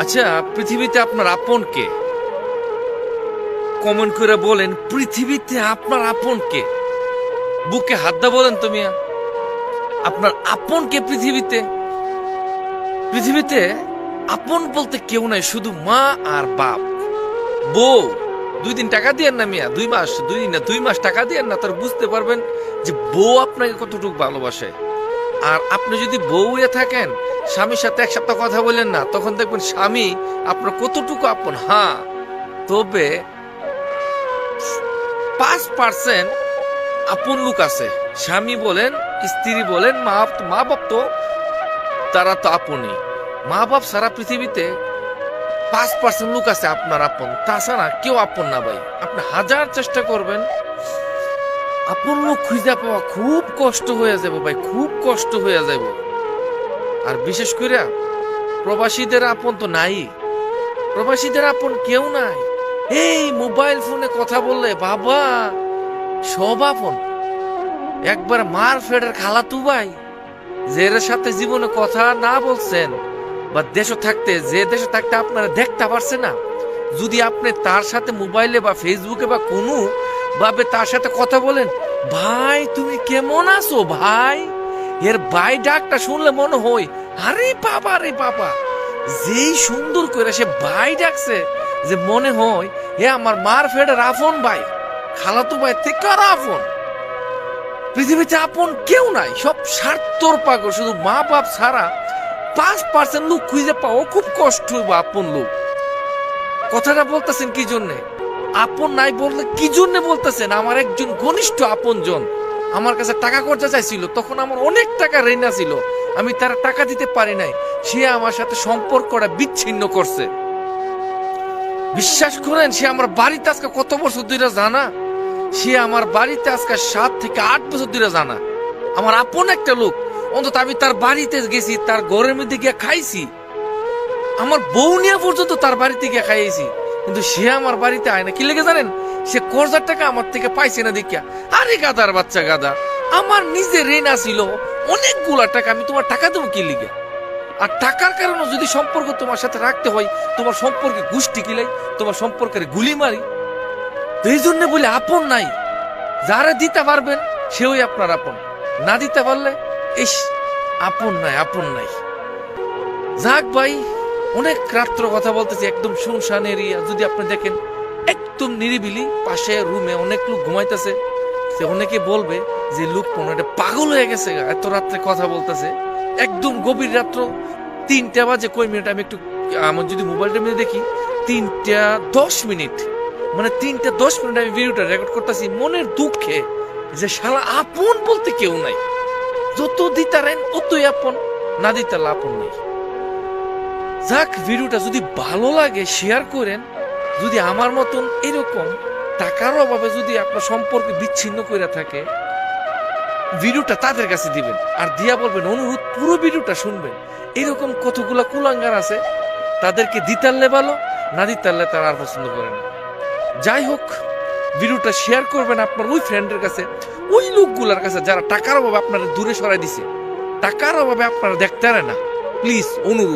আচ্ছা, পৃথিবীতে আপনার আপন কে? কমেন্ট করে বলেন, পৃথিবীতে আপনার আপন কে? বুকে হাত দা বলেন তুমি। আপনার আপন কে পৃথিবীতে? পৃথিবীতে আপন বলতে কেউ নাই, শুধু মা আর বাপ। বউ 2 দিন টাকা দিয়েন না মিয়া, 2 মাস, 2 দিন না 2 মাস টাকা দিয়েন না, তার বুঝতে পারবেন যে বউ আপনাকে কতটুকু ভালোবাসে। আর আপনি যদি বউ হয়ে থাকেন, স্বামীর সাথে 1 সপ্তাহ কথা বলেন না, তখন দেখবেন স্বামী আপনার কতটুকু আপন। হ্যাঁ, তবে 5% আপন লোক আছে। স্বামী বলেন, স্ত্রী বলেন, মা বাপ তো তারা তো আপনই। মা বাপ সারা পৃথিবীতে 5% লোক আছে আপনার আপন, তাছাড়া কেউ আপন না ভাই। আপনি হাজার চেষ্টা করবেন, আপন লোক খুঁজে পাওয়া খুব কষ্ট হয়ে যাবে ভাই, খুব কষ্ট হয়ে যাবে। আর বিশেষ করে প্রবাসীদের আপন তো নাই, প্রবাসীদের আপন কেউ নাই। এই মোবাইল ফোনে কথা বললে বাবা সব আপন। একবার মার ফেডের খালাতু ভাই, যে সাথে জীবনে কথা না বলছেন, বা দেশে থাকতে আপনারা দেখতে পারছে না, যদি আপনি তার সাথে মোবাইলে বা ফেসবুকে বা কোনো ভাবে তার সাথে কথা বলেন, ভাই তুমি কেমন আছো ভাই, এর ভাই ডাকটা শুনলে মনে হয় আরে বাবা রে বাবা, যেই সুন্দর করে সে ভাই ডাকছে, যে মনে হয় এ আমার মার ফেডের আপন ভাই, খালাতু ভাই থেকে আর আপন। পৃথিবীতে আপন কেউ নাই, সব স্বার্থর পাগল। শুধু মা বাপ ছাড়া 5% লোক খুঁজে পাওয়া খুব কষ্ট হইব আপন লোক। কথাটা বলতেছেন কি জন্যে? আপন নাই বললে কি জন্য বলতেছেন? আমার একজন ঘনিষ্ঠ আপন জন আমার কাছে টাকা খরচা চাইছিল, তখন আমার অনেক টাকা ঋণ ছিল, আমি তার টাকা দিতে পারি নাই, সে আমার সাথে সম্পর্কটা বিচ্ছিন্ন করছে। বিশ্বাস করেন, সে আমার বাড়িতে আজকে কত বছর ধরে জানা, সে আমার বাড়িতে আজকে 7 থেকে 8 বছর ধরে জানা। আমার আপন একটা লোক, অন্তত আমি তার বাড়িতে গেছি, তার ঘরের মধ্যে গিয়ে খাইছি, আমার বউ নিয়ে পর্যন্ত তার বাড়িতে গিয়ে খাইয়েছি, কিন্তু সে আমার বাড়িতে আয় না। কি লেগে জানেন? সে কর্জার টাকা আমার থেকে পাইছে না দেখিয়া। আরে গাদার বাচ্চা গাদা, আমার নিজের ঋণ ছিল অনেকগুলা টাকা, আমি তোমার টাকা দেবো কি লিগে? আর টাকার কারণে যদি সম্পর্ক তোমার সাথে রাখতে হয়, তোমার সম্পর্কে গোষ্ঠী কিলাই, তোমার সম্পর্কের গুলি মারি। তো এই জন্য বলে আপন নাই। যারা দিতে পারবেন সেও আপনার আপন, না দিতে পারলে ইস আপন নাই, আপন নাই। যাক ভাই, অনেক রাত্র কথা বলতেছি, একদম শুনশান এরিয়া। যদি আপনি দেখেন একদম নিরিবিলি, পাশে রুমে অনেক লোক ঘুমাইতেছে, সে অনেকে বলবে যে লোক মনে পাগল হয়ে গেছে, এত রাত্রে কথা বলতেছে। একদম গভীর রাত্র, 3টা বাজে কই মিনিট, আমি একটু আমার যদি মোবাইলটা নিয়ে দেখি 3টা 10 মিনিট, মানে 3টা 10 মিনিট আমি ভিডিওটা রেকর্ড করতেছি মনের দুঃখে, যে শালা আপন বলতে কেউ নাই। যত দিতারেন অতই আপন, না দিতার আপন নেই। যাক, ভিডিওটা যদি ভালো লাগে শেয়ার করেন। যদি আমার মতন এরকম টাকার অভাবে যদি আপনার সম্পর্ক বিচ্ছিন্ন করে থাকে, ভিডিওটা তাদের কাছে দিবেন, আর দিয়া বলবেন অনুরোধ পুরো ভিডিওটা শুনবেন। এরকম কতগুলা কুলাঙ্গার আছে, তাদেরকে দিতারলে ভালো, না দিতারলে তারা আর পছন্দ করে না। যাই হোক, ভিডিওটা শেয়ার করবেন আপনার ওই ফ্রেন্ডের কাছে, ওই লোকগুলার কাছে যারা টাকার অভাবে আপনারা দূরে সরাই দিছে, টাকার অভাবে আপনারা দেখতে পারে না। প্লিজ অনুরোধ।